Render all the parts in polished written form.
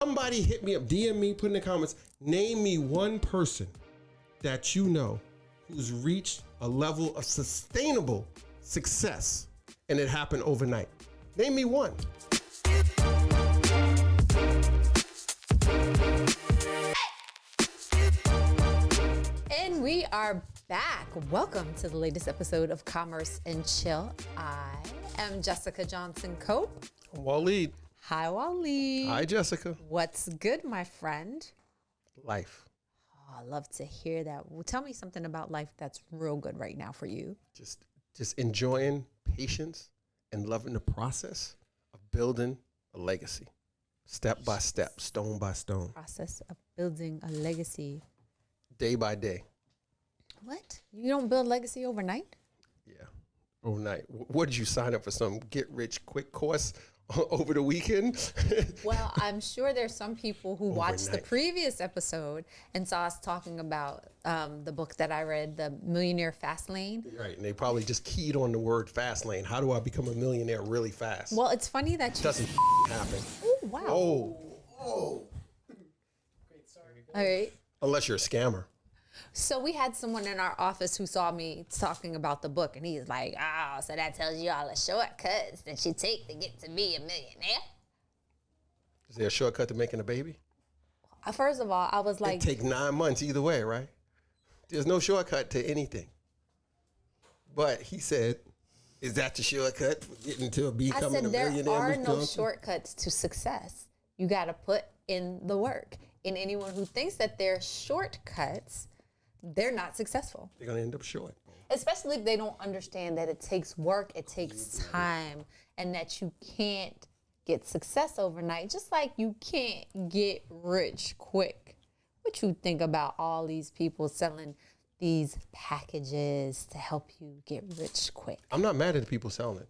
Somebody hit me up, DM me, put in the comments, name me one person that you know who's reached a level of sustainable success and it happened overnight. Name me one. And we are back. Welcome to the latest episode of Commerce and Chill. I am Jessica Johnson Cope. Waleed. Hi, Waleed. Hi, Jessica. What's good, my friend? Life. Oh, I love to hear that. Well, tell me something about life that's real good right now for you. Just enjoying patience and loving the process of building a legacy. Step by step, stone by stone. Process of building a legacy. Day by day. What? You don't build legacy overnight? Yeah, overnight. What did you sign up for? Some get rich quick course over the weekend? Well, I'm sure there's some people who watched the previous episode and saw us talking about the book that I read, The Millionaire Fast Lane. Right, and they probably just keyed on the word fast lane. How do I become a millionaire really fast? Well, it's funny that you... Doesn't happen. Oh, wow. Oh. Great, sorry. All right. Unless you're a scammer. So we had someone in our office who saw me talking about the book, and he's like, "Oh, so that tells you all the shortcuts that you take to get to be a millionaire." Is there a shortcut to making a baby? First of all, I was like, it take 9 months either way, right? There's no shortcut to anything. But he said, is that the shortcut for getting to becoming a millionaire? There are no shortcuts to success. You got to put in the work. And anyone who thinks that they're shortcuts, they're not successful. They're going to end up short. Especially if they don't understand that it takes work, it takes time, and that you can't get success overnight, just like you can't get rich quick. What you think about all these people selling these packages to help you get rich quick? I'm not mad at the people selling it,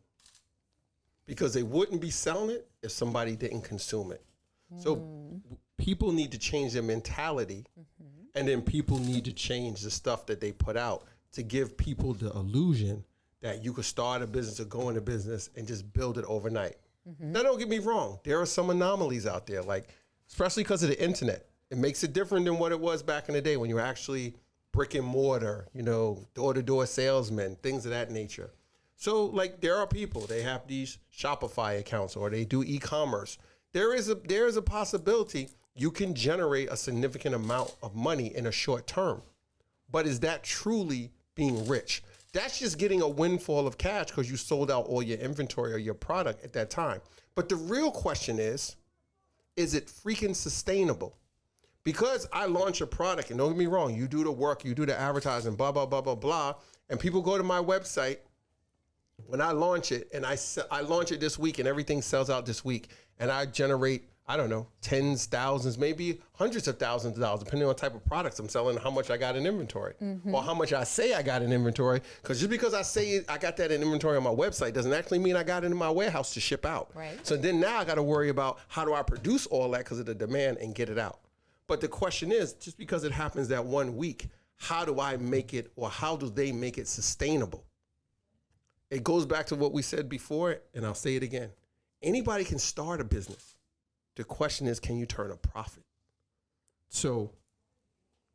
because they wouldn't be selling it if somebody didn't consume it. So people need to change their mentality, and then people need to change the stuff that they put out to give people the illusion that you could start a business or go into business and just build it overnight. Now, don't get me wrong. There are some anomalies out there, like especially because of the internet. It makes it different than what it was back in the day when you were actually brick and mortar, door-to-door salesmen, things of that nature. So like there are people, they have these Shopify accounts or they do e-commerce. There is a possibility you can generate a significant amount of money in a short term. But is that truly being rich? That's just getting a windfall of cash because you sold out all your inventory or your product at that time. But the real question is it freaking sustainable? Because I launch a product, and don't get me wrong, you do the work, you do the advertising, blah, blah, blah, blah, blah, and people go to my website when I launch it, and I launch it this week and everything sells out this week, and I generate, I don't know, tens, thousands, maybe hundreds of thousands of dollars, depending on the type of products I'm selling and how much I got in inventory, or how much I say I got in inventory, because just because I say I got that in inventory on my website doesn't actually mean I got it in my warehouse to ship out. Right. So then now I got to worry about how do I produce all that because of the demand and get it out. But the question is, just because it happens that 1 week, how do I make it, or how do they make it sustainable? It goes back to what we said before, and I'll say it again. Anybody can start a business. The question is, can you turn a profit? So,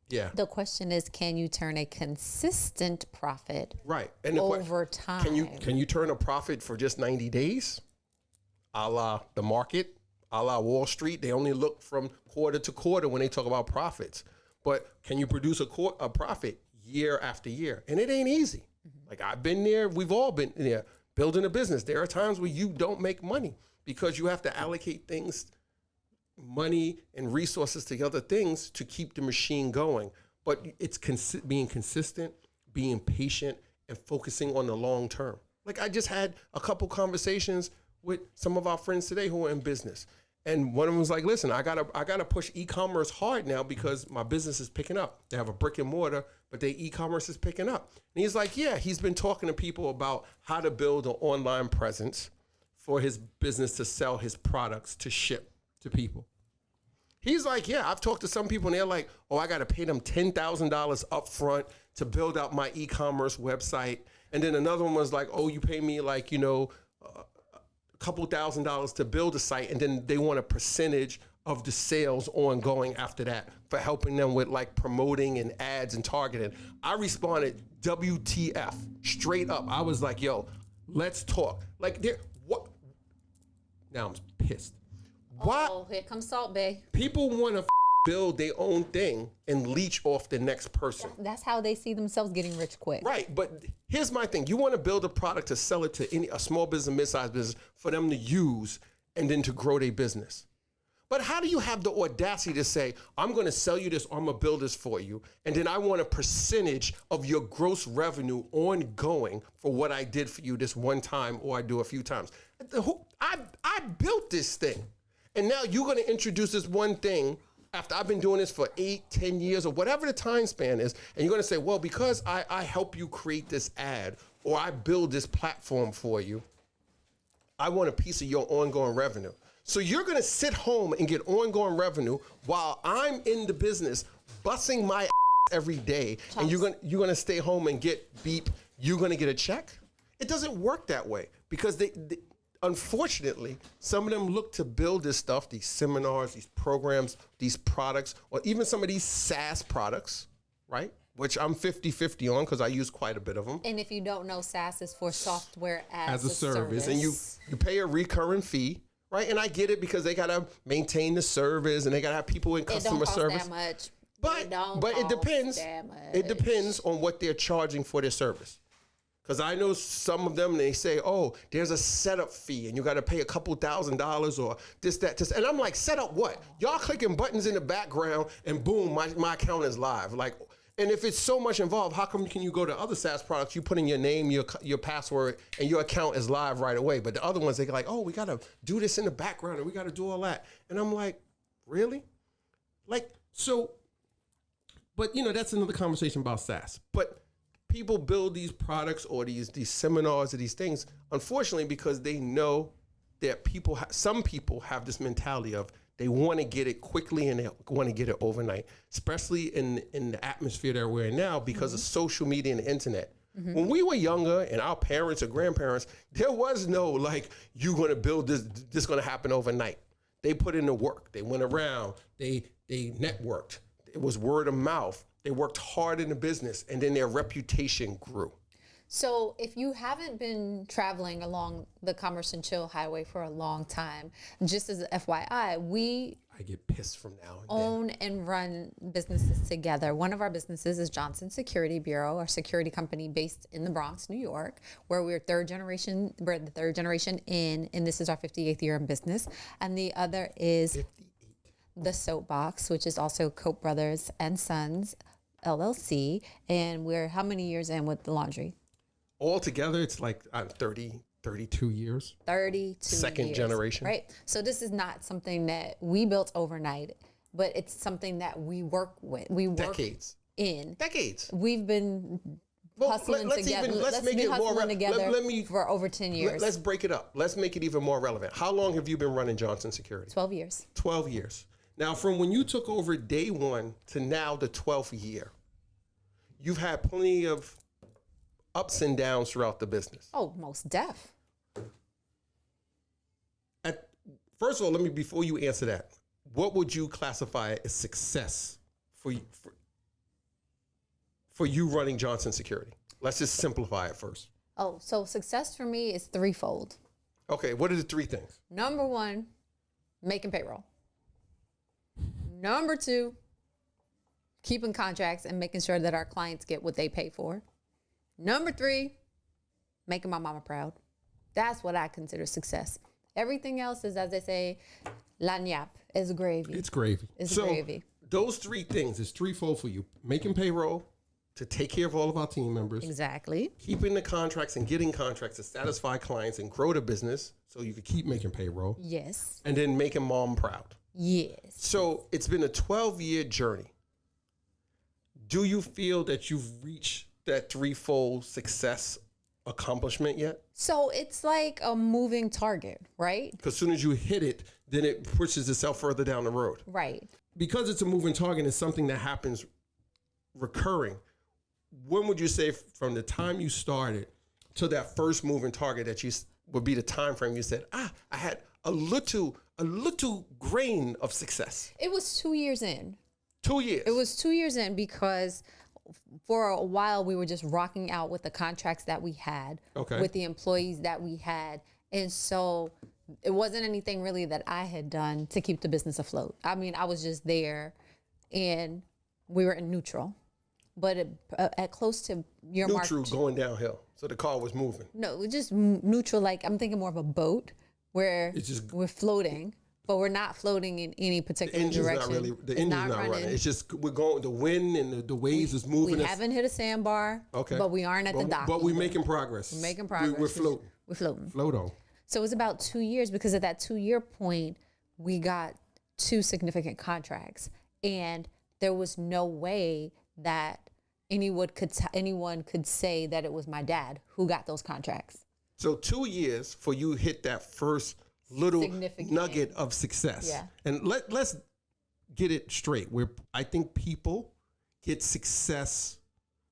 yeah. The question is, can you turn a consistent profit right. And over time? Can you turn a profit for just 90 days? A la the market, a la Wall Street. They only look from quarter to quarter when they talk about profits. But can you produce a profit year after year? And it ain't easy. Like I've been there, we've all been there, building a business. There are times where you don't make money because you have to allocate things, money and resources to other things to keep the machine going. But it's being consistent, being patient, and focusing on the long term. Like I just had a couple conversations with some of our friends today who are in business. And one of them was like, listen, I gotta push e-commerce hard now because my business is picking up. They have a brick and mortar, but their e-commerce is picking up. And he's like, yeah, he's been talking to people about how to build an online presence for his business to sell his products to ship to people. He's like, yeah, I've talked to some people and they're like, oh, I gotta pay them $10,000 up front to build out my e-commerce website. And then another one was like, oh, you pay me like, a couple $1,000s to build a site, and then they want a percentage of the sales ongoing after that for helping them with like promoting and ads and targeting. I responded, WTF, straight up. I was like, yo, let's talk. Like, what? Now I'm pissed. Why? Oh, here comes Salt Bay. People want to build their own thing and leech off the next person. That's how they see themselves getting rich quick. Right, but here's my thing. You want to build a product to sell it to a small business, mid-sized business, for them to use and then to grow their business. But how do you have the audacity to say, I'm going to sell you this, or I'm going to build this for you, and then I want a percentage of your gross revenue ongoing for what I did for you this one time, or I do a few times? I built this thing, and now you're going to introduce this one thing after I've been doing this for 8, 10 years, or whatever the time span is, and you're going to say, well, because I help you create this ad, or I build this platform for you, I want a piece of your ongoing revenue. So you're going to sit home and get ongoing revenue while I'm in the business busting my ass every day, and you're going to stay home and get beep. You're going to get a check. It doesn't work that way, because they unfortunately, some of them look to build this stuff, these seminars, these programs, these products, or even some of these SaaS products, right? Which I'm 50-50 on, because I use quite a bit of them. And if you don't know, SaaS is for software as a a service. And you pay a recurring fee, right? And I get it, because they got to maintain the service and they got to have people in customer service. It don't cost But that much. but it depends. It depends on what they're charging for their service. Because I know some of them, they say, oh, there's a setup fee and you got to pay a couple $1,000 or this, that, this. And I'm like, set up what? Y'all clicking buttons in the background and boom, my account is live. Like, and if it's so much involved, how come can you go to other SaaS products, you put in your name, your password, and your account is live right away? But the other ones, they're like, oh, we got to do this in the background and we got to do all that. And I'm like, really? Like, so, but that's another conversation about SaaS. But people build these products or these seminars or these things, unfortunately, because they know that some people have this mentality of they want to get it quickly and they want to get it overnight, especially in the atmosphere that we're in now because of social media and the internet. When we were younger and our parents or grandparents, there was no like, you're going to build this going to happen overnight. They put in the work. They went around. They networked. It was word of mouth. They worked hard in the business, and then their reputation grew. So if you haven't been traveling along the Commerce and Chill Highway for a long time, just as an FYI, I get pissed from now and then. Own and run businesses together. One of our businesses is Johnson Security Bureau, our security company based in the Bronx, New York, where we're the third generation in, and this is our 58th year in business. And the other is 58. The Soapbox, which is also Cope Brothers and Sons, LLC. And we're how many years in with the laundry? Altogether, it's like 32 years. 32 Second years, generation. Right. So this is not something that we built overnight, but it's something that we work with. We work Decades. Decades. We've been hustling together. Let's make it more together for over 10 years. Let's break it up. Let's make it even more relevant. How long have you been running Johnson Security? 12 years. 12 years. Now, from when you took over day one to now the 12th year, you've had plenty of ups and downs throughout the business. Oh, most deaf. First of all, before you answer that, what would you classify as success for you running Johnson Security? Let's just simplify it first. Oh, so success for me is threefold. Okay, what are the three things? Number one, making payroll. Number two, keeping contracts and making sure that our clients get what they pay for. Number three, making my mama proud. That's what I consider success. Everything else is, as they say, lagniappe, is gravy. It's gravy. It's gravy. Those three things is threefold for you. Making payroll to take care of all of our team members. Exactly. Keeping the contracts and getting contracts to satisfy clients and grow the business so you could keep making payroll. Yes. And then making mom proud. Yes. So it's been a 12-year journey. Do you feel that you've reached that threefold success accomplishment yet? So it's like a moving target, right? Because as soon as you hit it, then it pushes itself further down the road. Right. Because it's a moving target, it's something that happens recurring. When would you say from the time you started to that first moving target that you would be the time frame you said, I had a little grain of success. It was 2 years in. 2 years. It was 2 years in because for a while we were just rocking out with the contracts that we had, with the employees that we had. And so it wasn't anything really that I had done to keep the business afloat. I mean, I was just there and we were in neutral. But at close to your mark. Neutral going downhill. So the car was moving. No, just neutral. Like I'm thinking more of a boat where we're floating, but we're not floating in any particular direction. The engine's not running. It's just we're going. The wind and the waves is moving. We haven't hit a sandbar. Okay. But we aren't at the dock. But we're making progress. We're making progress. We're floating. We're floating. Float on. So it was about 2 years because at that 2 year point, we got 2 significant contracts, and there was no way that anyone could say that it was my dad who got those contracts. So 2 years for you hit that first little nugget of success. Yeah. And let's get it straight. I think people get success,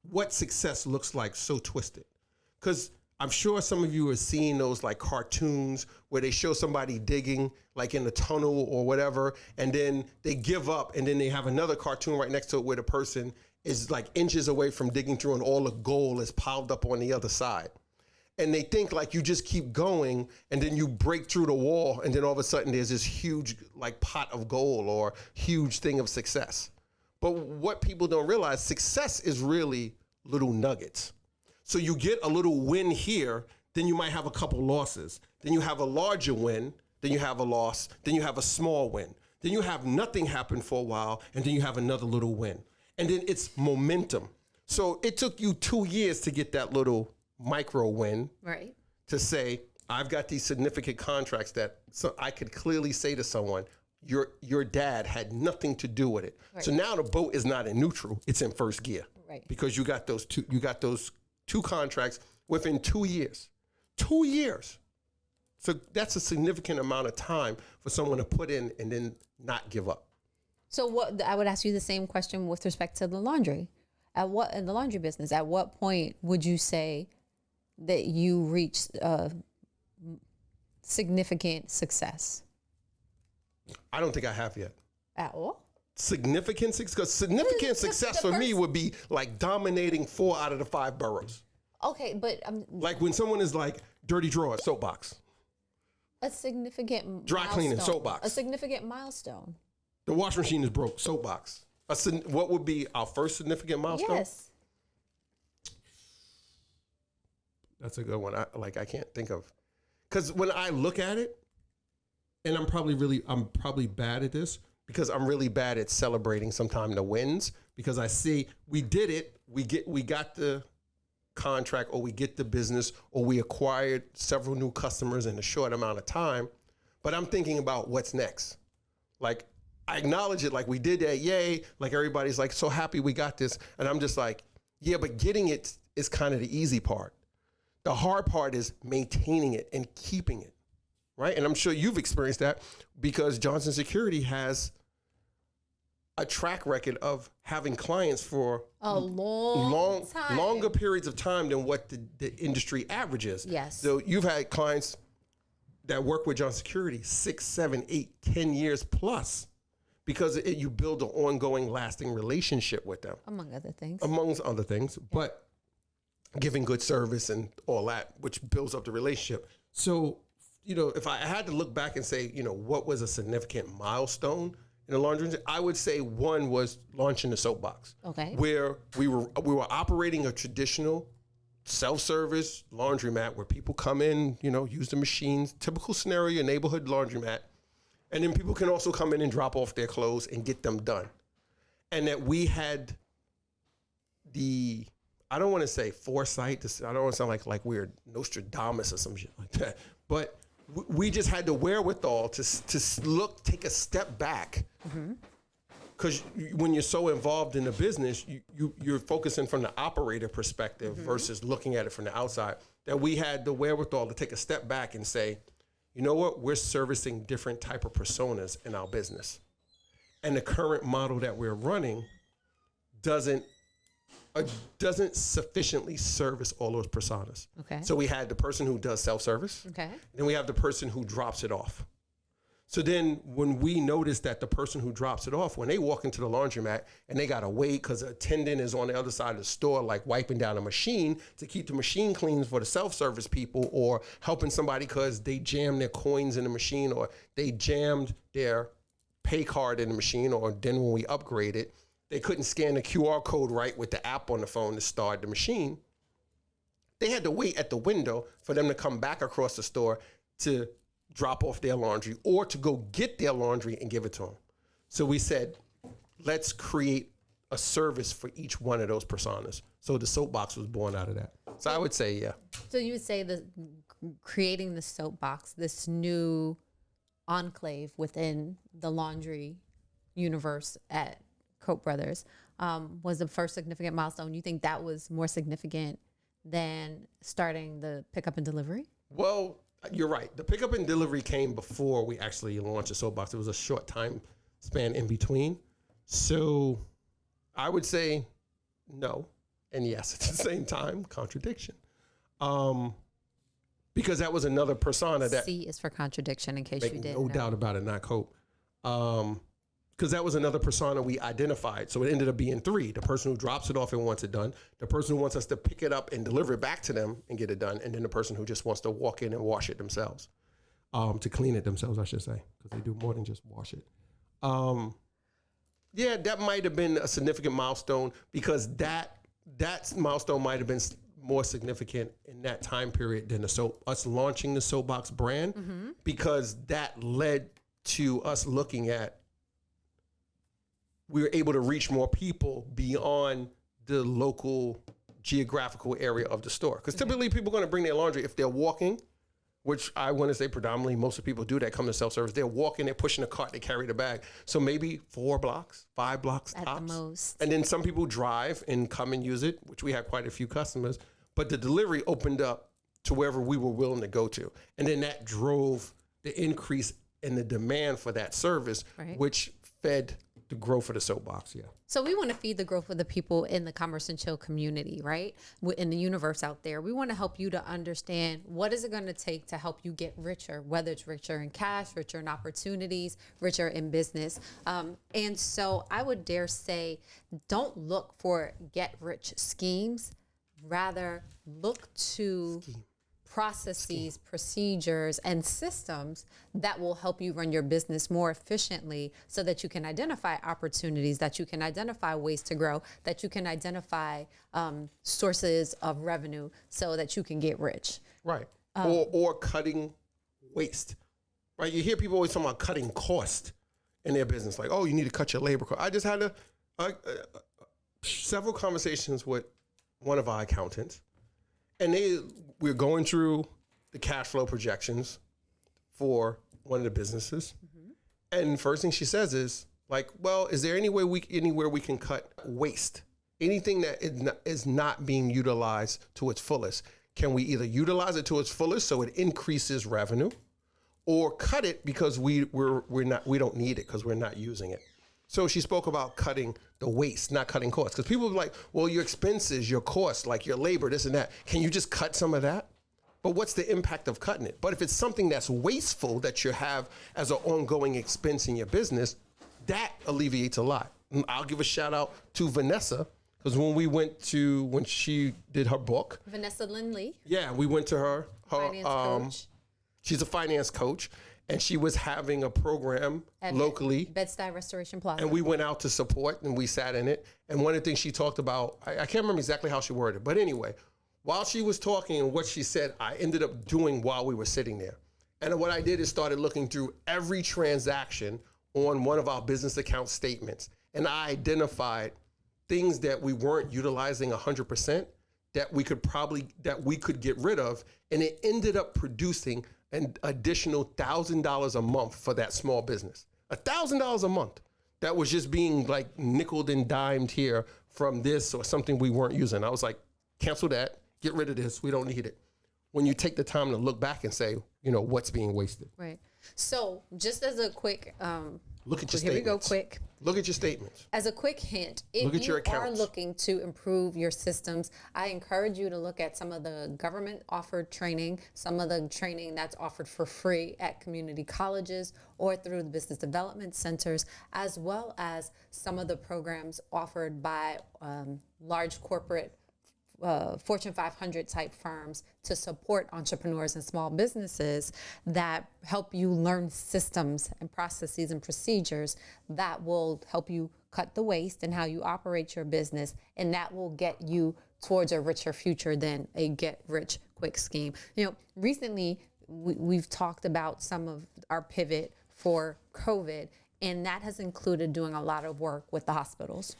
what success looks like, so twisted. Because I'm sure some of you are seeing those like cartoons where they show somebody digging like in a tunnel or whatever, and then they give up, and then they have another cartoon right next to it where the person is like inches away from digging through and all the gold is piled up on the other side. And they think like you just keep going and then you break through the wall and then all of a sudden there's this huge like pot of gold or huge thing of success. But what people don't realize, success is really little nuggets. So you get a little win here, then you might have a couple losses. Then you have a larger win, then you have a loss, then you have a small win. Then you have nothing happen for a while and then you have another little win. And then it's momentum. So it took you 2 years to get that little micro win. Right. To say, I've got these significant contracts that so I could clearly say to someone, your dad had nothing to do with it. Right. So now the boat is not in neutral, it's in first gear. Right. Because you got those two contracts within 2 years. 2 years. So that's a significant amount of time for someone to put in and then not give up. So what I would ask you the same question with respect to the laundry. In the laundry business, at what point would you say that you reached significant success? I don't think I have yet. At all? Significant success? Because significant success for me would be like dominating 4 out of the 5 boroughs. Okay, but like when someone is like dirty drawer, soapbox. A significant dry cleaning, soapbox. A significant milestone. The washing machine is broke, soapbox. What would be our first significant milestone? Yes. That's a good one. I can't think of, because when I look at it, and I'm probably bad at this because I'm really bad at celebrating sometimes the wins, because I see we did it, we got the contract, or we get the business, or we acquired several new customers in a short amount of time, but I'm thinking about what's next. Like, I acknowledge it, like we did that, yay, like everybody's like so happy we got this, and I'm just like, yeah, but getting it is kind of the easy part. The hard part is maintaining it and keeping it, right? And I'm sure you've experienced that because Johnson Security has a track record of having clients for a long time, longer periods of time than what the industry average is. Yes. So you've had clients that work with Johnson Security 6, 7, 8, 10 years plus, because you build an ongoing, lasting relationship with them. Among other things. Amongst other things, yeah. But giving good service and all that, which builds up the relationship. So, if I had to look back and say, what was a significant milestone in the laundry industry, I would say one was launching the soapbox. Okay. Where we were operating a traditional self-service laundromat where people come in, use the machines, typical scenario, neighborhood laundromat. And then people can also come in and drop off their clothes and get them done. And that we had I don't want to say foresight, I don't want to sound like we're Nostradamus or some shit like that, but we just had the wherewithal to take a step back. Because when you're so involved in the business, you're focusing from the operator perspective versus looking at it from the outside, that we had the wherewithal to take a step back and say, you know what, we're servicing different type of personas in our business. And the current model that we're running doesn't sufficiently service all those personas. Okay. So we had the person who does self-service. Okay. Then we have the person who drops it off. So then when we notice that the person who drops it off, when they walk into the laundromat and they got to wait because the attendant is on the other side of the store, like wiping down a machine to keep the machine clean for the self-service people, or helping somebody because they jammed their coins in the machine, or they jammed their pay card in the machine, or then when we upgraded, they couldn't scan the QR code right with the app on the phone to start the machine. They had to wait at the window for them to come back across the store to drop off their laundry or to go get their laundry and give it to them. So we said, let's create a service for each one of those personas. So the soapbox was born out of that. So I would say, yeah. So you would say creating the soapbox, this new enclave within the laundry universe at Koch brothers, was the first significant milestone. You think that was more significant than starting the pickup and delivery? Well, you're right. The pickup and delivery came before we actually launched the soapbox. It was a short time span in between. So I would say no and yes at the same time. Contradiction. Because that was another persona that... C is for contradiction, in case you didn't know. No doubt about it, not Cope. Because that was another persona we identified. So it ended up being 3. The person who drops it off and wants it done, the person who wants us to pick it up and deliver it back to them and get it done, and then the person who just wants to walk in and wash it themselves, to clean it themselves, I should say, because they do more than just wash it. Yeah, that might have been a significant milestone, because that milestone might have been more significant in that time period than us launching the Soapbox brand, because that led to us looking at, we were able to reach more people beyond the local geographical area of the store. Because typically people are going to bring their laundry if they're walking, which I want to say predominantly most of the people do that come to self-service. They're walking, they're pushing a cart, they carry the bag. So maybe 4 blocks, 5 blocks at tops. the most. And then some people drive and come and use it, which we have quite a few customers. But the delivery opened up to wherever we were willing to go to. And then that drove the increase in the demand for that service, which fed the growth of the soapbox, yeah. So we want to feed the growth of the people in the Commerce and Chill community, right? In the universe out there. We want to help you to understand what is it going to take to help you get richer, whether it's richer in cash, richer in opportunities, richer in business. And so I would dare say, don't look for get-rich schemes. Rather, look to processes, procedures, and systems that will help you run your business more efficiently, so that you can identify opportunities, that you can identify ways to grow, that you can identify sources of revenue, so that you can get rich. Right. Or cutting waste. Right. You hear people always talking about cutting cost in their business. Like, oh, you need to cut your labor cost. I just had several conversations with one of our accountants, and we're going through the cash flow projections for one of the businesses. And first thing she says is like, well, is there anywhere we can cut waste? Anything that is not being utilized to its fullest. Can we either utilize it to its fullest so it increases revenue, or cut it because we don't need it because we're not using it? So she spoke about cutting the waste, not cutting costs. Because people are like, well, your expenses, your costs, like your labor, this and that, can you just cut some of that? But what's the impact of cutting it? But if it's something that's wasteful that you have as an ongoing expense in your business, that alleviates a lot. And I'll give a shout out to Vanessa, because when she did her book. Vanessa Lindley. Yeah, we went to her. Finance coach. She's a finance coach. And she was having a program locally. Bed-Stuy Restoration Plaza. And we went out to support, and we sat in it. And one of the things she talked about, I can't remember exactly how she worded it, but anyway, while she was talking and what she said, I ended up doing while we were sitting there. And what I did is started looking through every transaction on one of our business account statements. And I identified things that we weren't utilizing 100% that we could get rid of. And it ended up producing an additional $1,000 a month for that small business. $1,000 a month that was just being like nickeled and dimed here from this or something we weren't using. I was like, cancel that, get rid of this, we don't need it. When you take the time to look back and say, what's being wasted. Right. So just as a quick Look at your Here we go, statements. quick. Look at your statements. As a quick hint, Look if at your you are accounts. looking to improve your systems, I encourage you to look at some of the government offered training, some of the training that's offered for free at community colleges or through the business development centers, as well as some of the programs offered by large corporate Fortune 500 type firms to support entrepreneurs and small businesses that help you learn systems and processes and procedures that will help you cut the waste and how you operate your business, and that will get you towards a richer future than a get rich quick scheme. You know, recently we've talked about some of our pivot for COVID, and that has included doing a lot of work with the hospitals.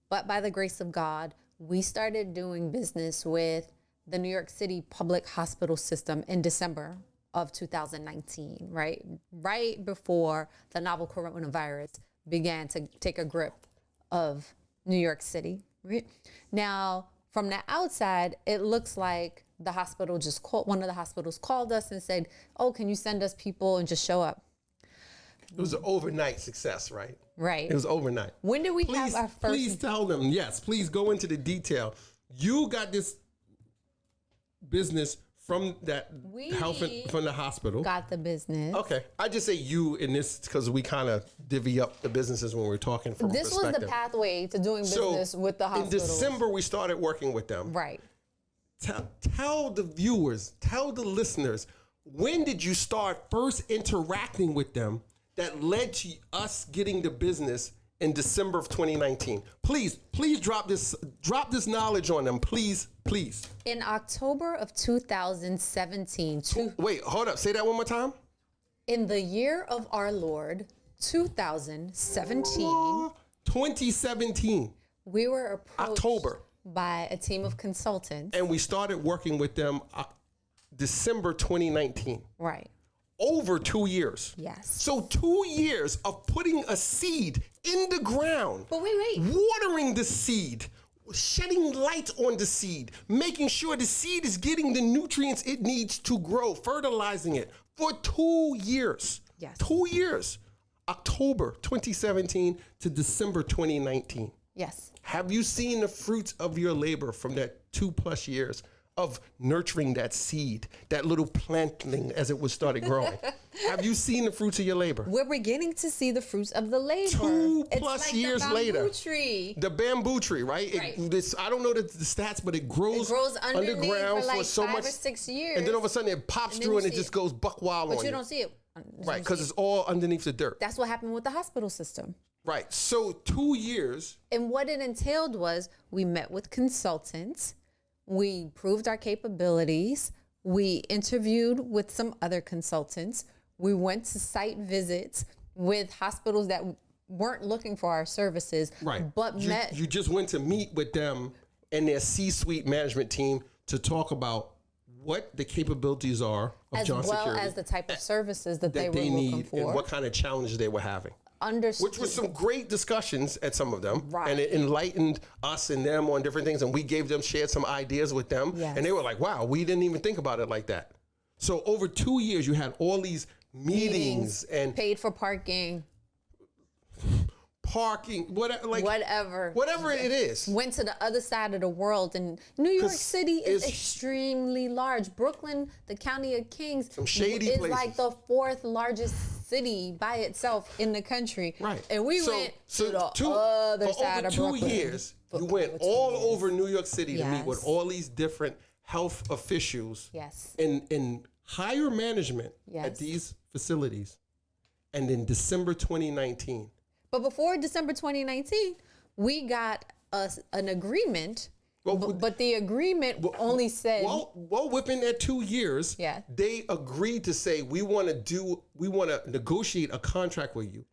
But by the grace of God, we started doing business with the New York City public hospital system in December of 2019, right? Right before the novel coronavirus began to take a grip of New York City, right? Now, from the outside, it looks like the hospital just called, one of the hospitals called us and said, oh, can you send us people and just show up? It was an overnight success, right? Right. It was overnight. When did we have our first? Please tell them. Yes, please go into the detail. You got this business from that from the hospital. Got the business. Okay, I just say you in this because we kind of divvy up the businesses when we're talking from This a was perspective. the pathway to doing business with the hospital. In December, we started working with them. Right. Tell the viewers, tell the listeners, when did you start first interacting with them that led to us getting the business in December of 2019? Please drop this knowledge on them, please. In October of 2017, Wait, hold up. Say that one more time. in the year of our Lord, 2017, 2017, we were approached October. by a team of consultants. And we started working with them December 2019. Right. Over 2 years. Yes. So 2 years of putting a seed in the ground. But wait. Watering the seed, shedding light on the seed, making sure the seed is getting the nutrients it needs to grow, fertilizing it for 2 years. Yes. 2 years. October 2017 to December 2019. Yes. Have you seen the fruits of your labor from that 2+ years of nurturing that seed, that little plantling as it was started growing? Have you seen the fruits of your labor? We're beginning to see the fruits of the labor. 2+ It's like years the bamboo later. Tree. The bamboo tree, right? Right. I don't know the stats, but it grows underground for like so 5 much, or 6 years. and then all of a sudden it pops then through you and it see just it. goes buck wild But on you you. don't see it. Right, because it's all underneath the dirt. That's what happened with the hospital system. Right. So 2 years. And what it entailed was we met with consultants, we proved our capabilities, we interviewed with some other consultants, we went to site visits with hospitals that weren't looking for our services, Right. but You just went to meet with them and their C-suite management team to talk about what the capabilities are of as John well Security as the type of services that they that were they looking need for. and what kind of challenges they were having. Understood. Which was some great discussions at some of them. Right. And it enlightened us and them on different things. And we shared some ideas with them. Yes. And they were like, wow, we didn't even think about it like that. So over 2 years, you had all these meetings and paid for parking, parking, whatever it is. went to the other side of the world. And New York 'Cause City is it's- extremely large. Brooklyn, the county of Kings, Some shady is places. like the 4th largest city by itself in the country. Right. And we went to the other side for of over Brooklyn. 2 years, For you went over 2 all years. over New York City to meet with Yes. all these different health officials Yes. in higher management at Yes. these facilities. And in December 2019, But before December 2019, we got an agreement. But the agreement only said well, within that 2 years, Yeah. they agreed to say we want to negotiate a contract with you,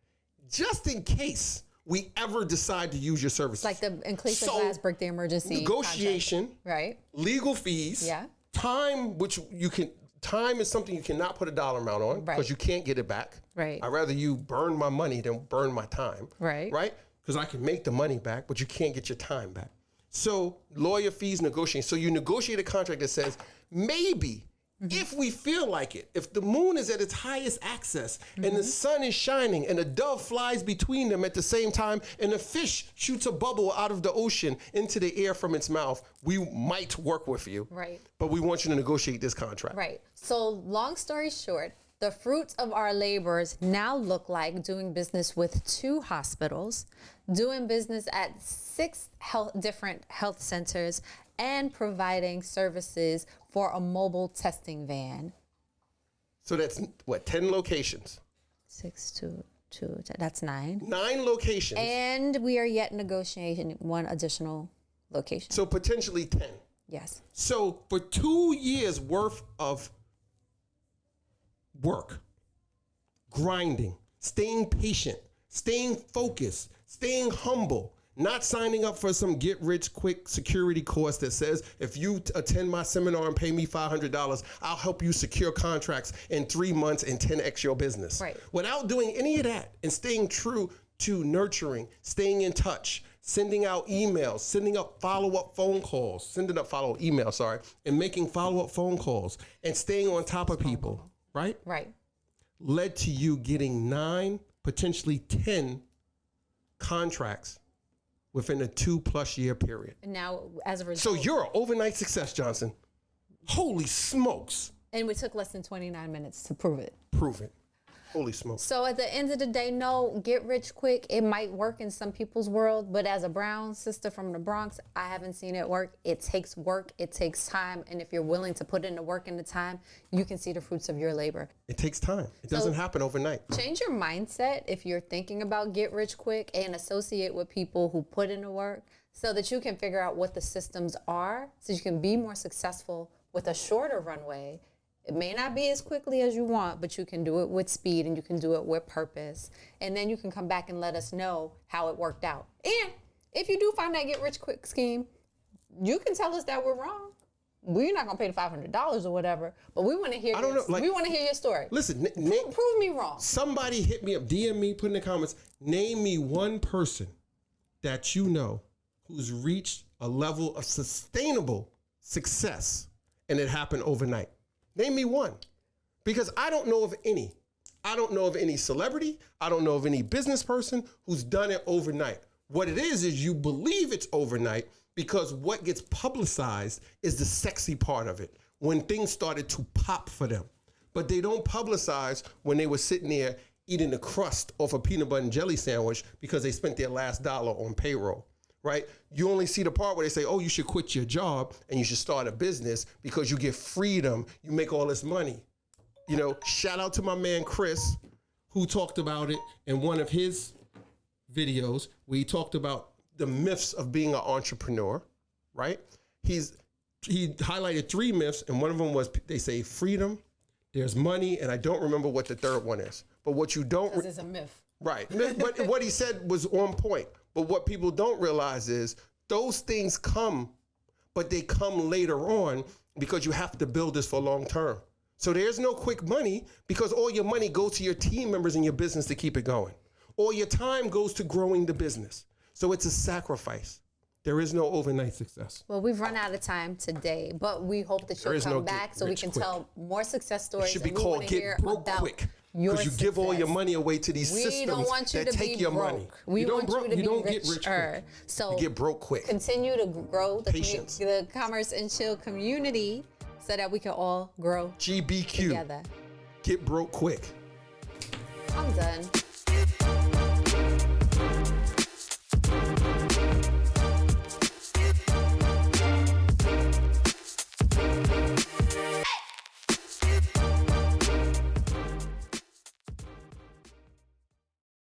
just in case we ever decide to use your services. like the in case of So, glass break the emergency negotiation, contract, right? legal fees, Yeah. time, which time is something you cannot put a dollar amount on because Right. you can't get it back. Right. I'd rather you burn my money than burn my time. Right. Right? Because I can make the money back, but you can't get your time back. So lawyer fees, negotiating. So you negotiate a contract that says maybe If we feel like it, if the moon is at its highest axis and the sun is shining and a dove flies between them at the same time and a fish shoots a bubble out of the ocean into the air from its mouth, we might work with you. Right. But we want you to negotiate this contract. Right. So long story short, the fruits of our labors now look like doing business with 2 hospitals, doing business at 6 different health centers, and providing services for a mobile testing van. So that's what, 10 locations? 6 to 2, that's 9. 9 locations. And we are yet negotiating 1 additional location. So potentially 10. Yes. So for 2 years worth of work, grinding, staying patient, staying focused, staying humble, not signing up for some get-rich-quick security course that says, if you attend my seminar and pay me $500, I'll help you secure contracts in 3 months and 10x your business. Right. Without doing any of that and staying true to nurturing, staying in touch, sending out emails, sending up follow-up phone calls, sending up follow-up emails, sorry, and making follow-up phone calls and staying on top of people, right? Right. Led to you getting 9, potentially 10 contracts within a 2+ year period. And now, as a result. So you're an overnight success, Johnson. Holy smokes. And we took less than 29 minutes to prove it. Prove it. Holy smokes. So at the end of the day, no, get rich quick. It might work in some people's world, but as a brown sister from the Bronx, I haven't seen it work. It takes work, it takes time, and if you're willing to put in the work and the time, you can see the fruits of your labor. It takes time. It doesn't happen overnight. Change your mindset if you're thinking about get rich quick and associate with people who put in the work so that you can figure out what the systems are so you can be more successful with a shorter runway. It may not be as quickly as you want, but you can do it with speed and you can do it with purpose. And then you can come back and let us know how it worked out. And if you do find that get rich quick scheme, you can tell us that we're wrong. We're not gonna pay the $500 or whatever, but we want to hear. We want to hear your story. Listen, prove me wrong. Somebody hit me up, DM me, put in the comments. Name me one person that you know who's reached a level of sustainable success, and it happened overnight. Name me one, because I don't know of any. I don't know of any celebrity. I don't know of any business person who's done it overnight. What it is you believe it's overnight because what gets publicized is the sexy part of it, when things started to pop for them. But they don't publicize when they were sitting there eating the crust off a peanut butter and jelly sandwich because they spent their last dollar on payroll. Right? You only see the part where they say, oh, you should quit your job and you should start a business because you get freedom, you make all this money. You know, shout out to my man Chris, who talked about it in one of his videos where he talked about the myths of being an entrepreneur, right? He highlighted 3 myths, and one of them was, they say freedom, there's money, and I don't remember what the third one is. But what you don't... Because it's a myth. Right. But what he said was on point. But what people don't realize is those things come, but they come later on because you have to build this for long term. So there's no quick money because all your money goes to your team members and your business to keep it going. All your time goes to growing the business. So it's a sacrifice. There is no overnight success. Well, we've run out of time today, but we hope that you'll come back so we can tell more success stories. It should be called Get Broke Quick. Because you give all your money away to these systems that take your money. We want you to be get rich quick. So you get broke quick. Continue to grow the Commerce and Chill community so that we can all grow GBQ. together. Get broke quick. I'm done.